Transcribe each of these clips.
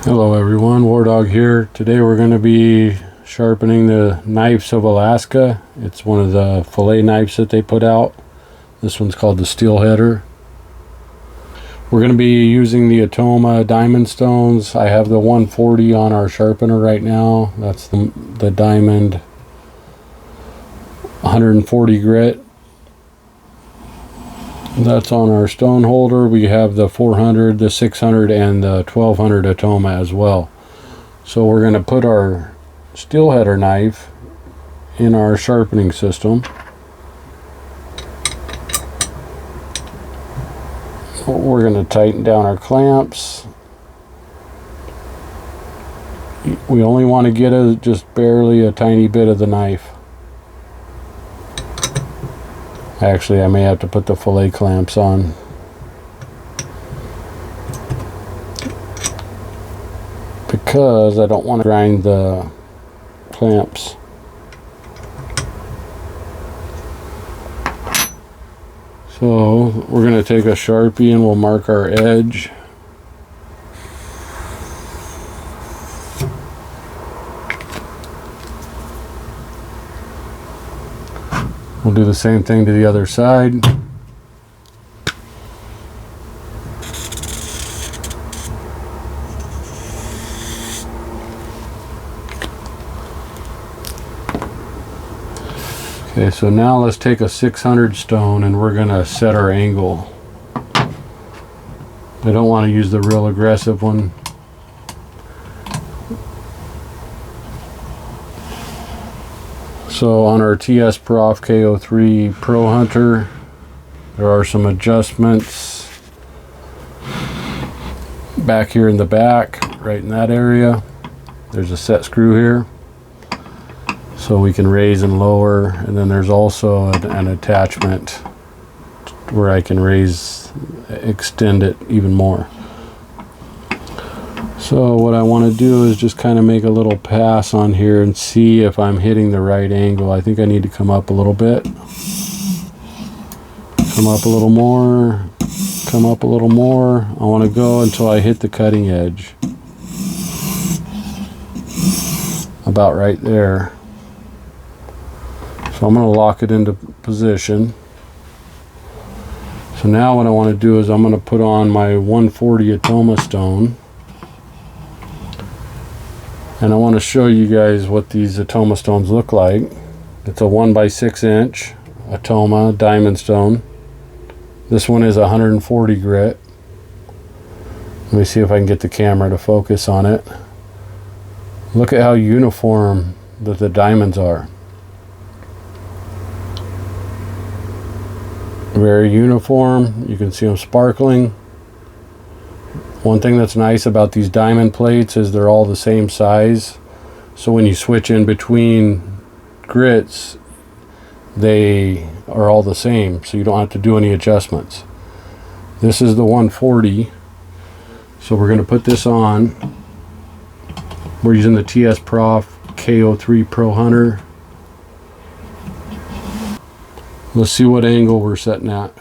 Hello everyone, War Dog here. Today we're going to be sharpening the knives of Alaska. It's one of the fillet knives that they put out. This one's called the Steelheader. We're going to be using the Atoma diamond stones. I have the 140 on our sharpener right now. That's the diamond 140 grit. That's on our stone holder. We have the 400, the 600, and the 1200 Atoma as well. So we're going to put our Steelheader knife in our sharpening system. We're going to tighten down our clamps. We only want to get just barely a tiny bit of the knife. Actually, I may have to put the fillet clamps on. Because I don't want to grind the clamps. So we're going to take a Sharpie and we'll mark our edge. We'll do the same thing to the other side. Okay, so now let's take a 600 stone and we're going to set our angle. I don't want to use the real aggressive one. So on our Tsprof K03 Pro Hunter, there are some adjustments back here in the back, right in that area. There's a set screw here, so we can raise and lower, and then there's also an attachment where I can extend it even more. So what I want to do is just kind of make a little pass on here and see if I'm hitting the right angle. I think I need to come up a little bit. Come up a little more. Come up a little more. I want to go until I hit the cutting edge. About right there. So I'm going to lock it into position. So now what I want to do is I'm going to put on my 140 Atoma stone. And I want to show you guys what these Atoma stones look like. It's a 1x6 inch Atoma diamond stone. This one is 140 grit. Let me see if I can get the camera to focus on it. Look at how uniform that the diamonds are. Very uniform. You can see them sparkling. One thing that's nice about these diamond plates is they're all the same size. So when you switch in between grits, they are all the same. So you don't have to do any adjustments. This is the 140. So we're going to put this on. We're using the Tsprof K03 Pro Hunter. Let's see what angle we're setting at.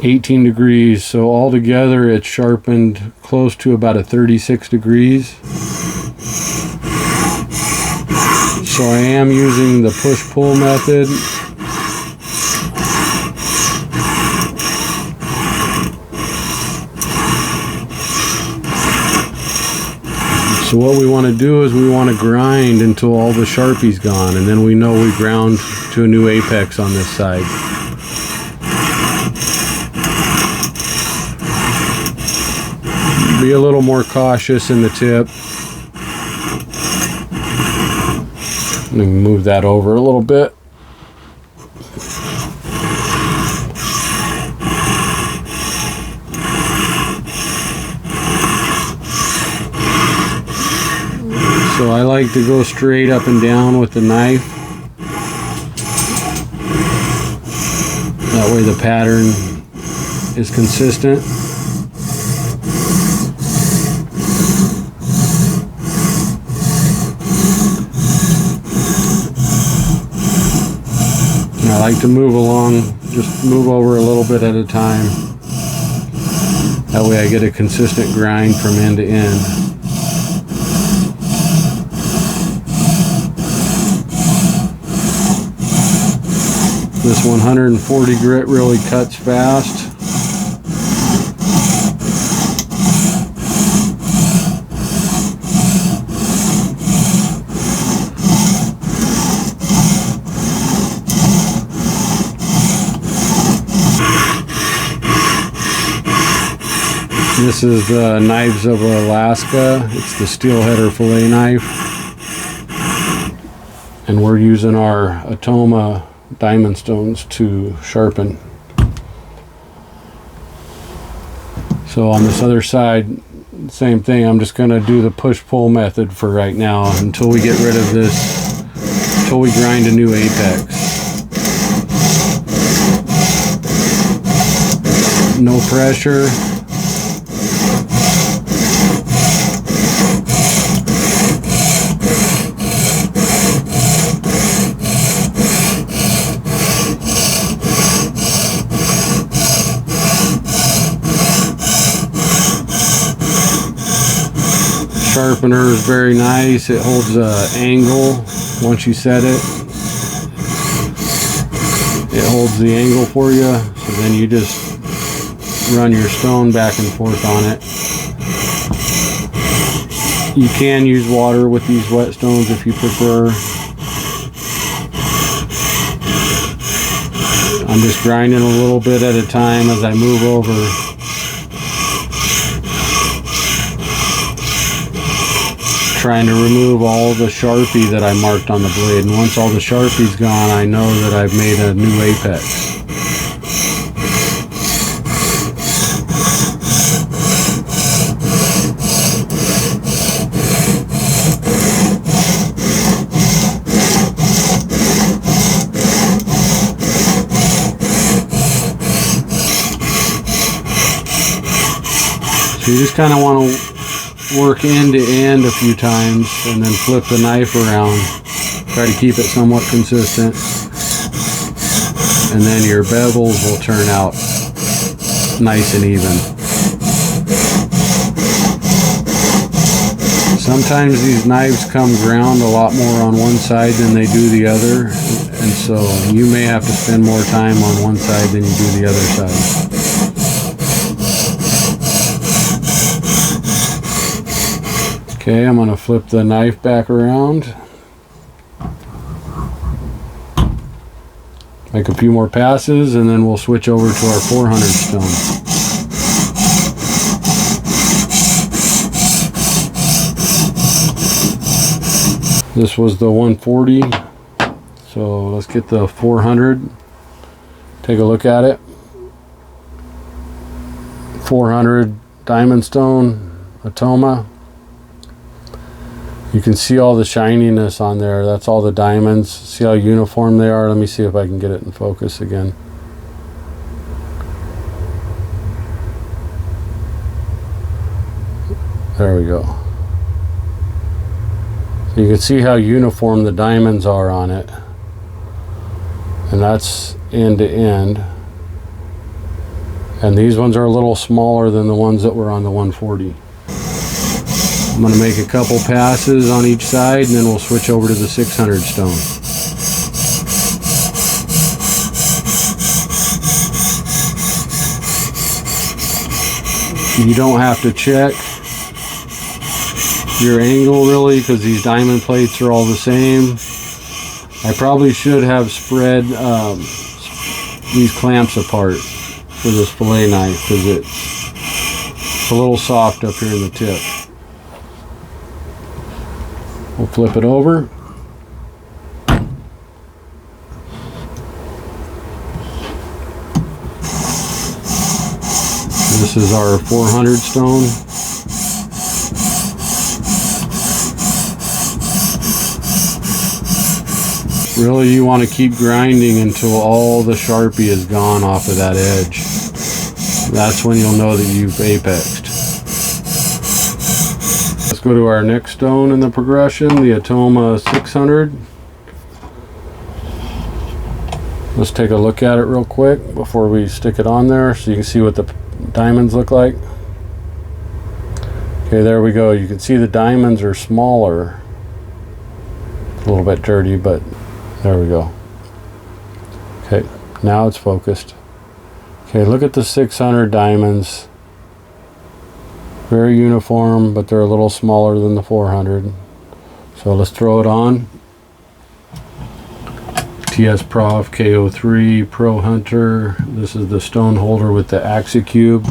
18 degrees, so altogether it's sharpened close to about a 36 degrees. So I am using the push-pull method. So what we want to do is we want to grind until all the Sharpie's gone, and then we know we ground to a new apex on this side. Be a little more cautious in the tip. Let me move that over a little bit. So I like to go straight up and down with the knife. That way the pattern is consistent. I like to move along, just move over a little bit at a time. That way I get a consistent grind from end to end. This 140 grit really cuts fast. This is the Knives of Alaska. It's the Steelheader Filet knife. And we're using our Atoma diamond stones to sharpen. So on this other side, same thing. I'm just going to do the push-pull method for right now until we get rid of this, until we grind a new apex. No pressure. Sharpener is very nice. It holds an angle once you set it. It holds the angle for you, so then you just run your stone back and forth on it. You can use water with these whetstones if you prefer. I'm just grinding a little bit at a time as I move over. Trying to remove all the Sharpie that I marked on the blade, and once all the Sharpie's gone, I know that I've made a new apex. So you just kind of want to work end to end a few times and then flip the knife around. Try to keep it somewhat consistent, and then your bevels will turn out nice and even. Sometimes these knives come ground a lot more on one side than they do the other, and so you may have to spend more time on one side than you do the other side. Okay, I'm going to flip the knife back around. Make a few more passes, and then we'll switch over to our 400 stone. This was the 140, so let's get the 400. Take a look at it. 400 diamond stone, Atoma. You can see all the shininess on there. That's all the diamonds. See how uniform they are? Let me see if I can get it in focus again. There we go. So you can see how uniform the diamonds are on it. And that's end to end. And these ones are a little smaller than the ones that were on the 140. I'm going to make a couple passes on each side, and then we'll switch over to the 600 stone. You don't have to check your angle really, because these diamond plates are all the same. I probably should have spread these clamps apart for this fillet knife, because it's a little soft up here in the tip. We'll flip it over. This is our 400 stone. Really, you want to keep grinding until all the Sharpie is gone off of that edge. That's when you'll know that you've apexed. Let's go to our next stone in the progression, the Atoma 600. Let's take a look at it real quick before we stick it on there so you can see what the diamonds look like. Okay, there we go. You can see the diamonds are smaller. It's a little bit dirty, but there we go. Okay, now it's focused. Okay, look at the 600 diamonds. Very uniform, but they're a little smaller than the 400. So let's throw it on. Tsprof K03 Pro Hunter. This is the stone holder with the AxiCube.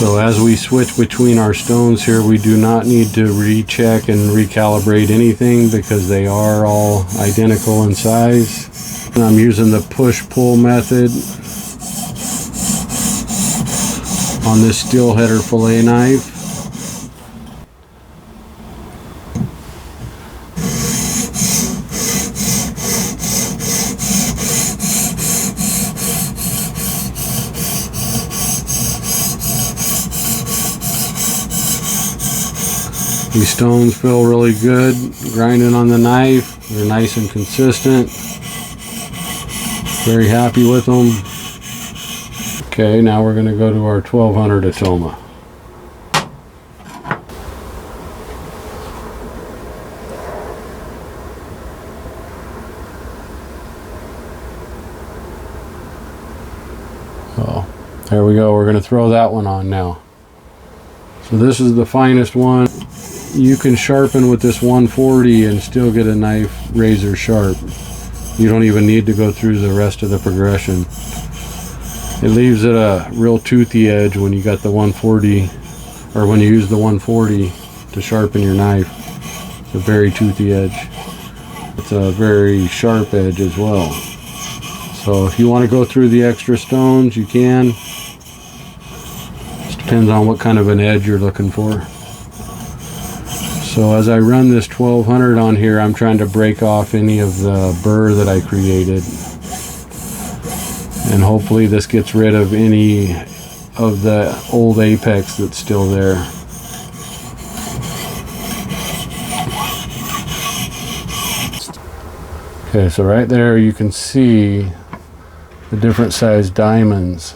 So as we switch between our stones here, we do not need to recheck and recalibrate anything because they are all identical in size. And I'm using the push-pull method on this Steelheader Filet knife. These stones feel really good grinding on the knife. They're nice and consistent. Very happy with them. Okay, now we're going to go to our 1200 Atoma. Oh, there we go. We're going to throw that one on now. So this is the finest one. You can sharpen with this 140 and still get a knife razor sharp. You don't even need to go through the rest of the progression. It leaves it a real toothy edge when you got the 140, or when you use the 140 to sharpen your knife. It's a very toothy edge. It's a very sharp edge as well. So if you want to go through the extra stones, you can. Just depends on what kind of an edge you're looking for. So as I run this 1200 on here, I'm trying to break off any of the burr that I created. And hopefully this gets rid of any of the old apex that's still there. Okay, so right there you can see the different sized diamonds.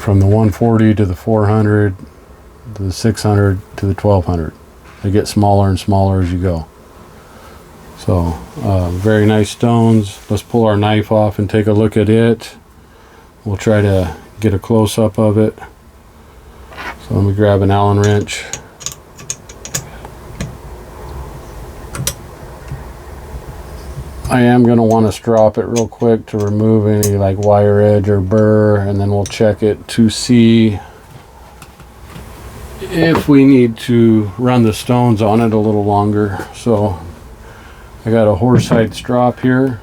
From the 140 to the 400, to the 600 to the 1200. They get smaller and smaller as you go. So very nice stones. Let's pull our knife off and take a look at it. We'll try to get a close-up of it. So let me grab an Allen wrench. I am going to want to strop it real quick to remove any like wire edge or burr, and then we'll check it to see if we need to run the stones on it a little longer. So I got a horsehide strop here.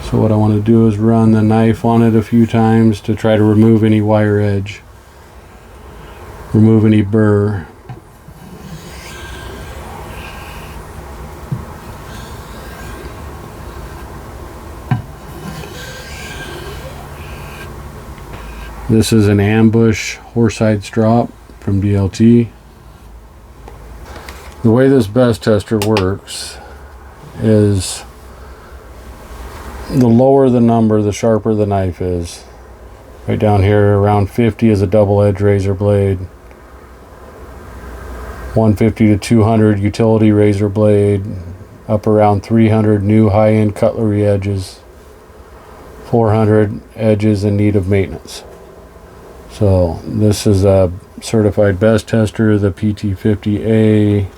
So what I want to do is run the knife on it a few times to try to remove any wire edge, remove any burr. This is an ambush horsehide strop from DLT. The way this Bess tester works is the lower the number, the sharper the knife is. Right down here around 50 is a double edge razor blade. 150 to 200 utility razor blade. Up around 300 new high-end cutlery edges. 400 edges in need of maintenance. So this is a certified Bess tester, the PT50A.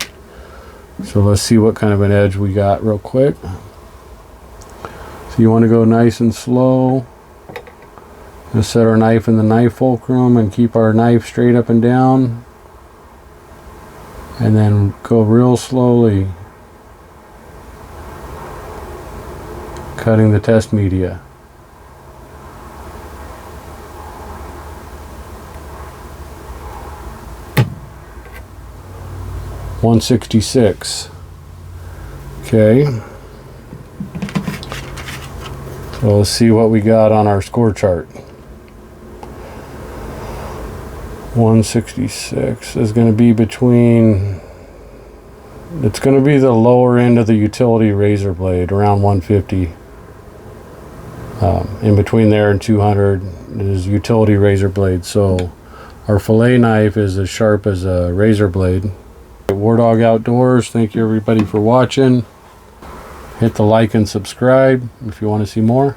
So let's see what kind of an edge we got real quick. So you want to go nice and slow. Just set our knife in the knife fulcrum and keep our knife straight up and down. And then go real slowly, cutting the test media. .166. Okay. So let's see what we got on our score chart. 166 is going to be between, it's going to be the lower end of the utility razor blade, around 150. In between there and 200 is utility razor blade. So our fillet knife is as sharp as a razor blade. War Dog Outdoors, thank you everybody for watching. Hit the like and subscribe if you want to see more.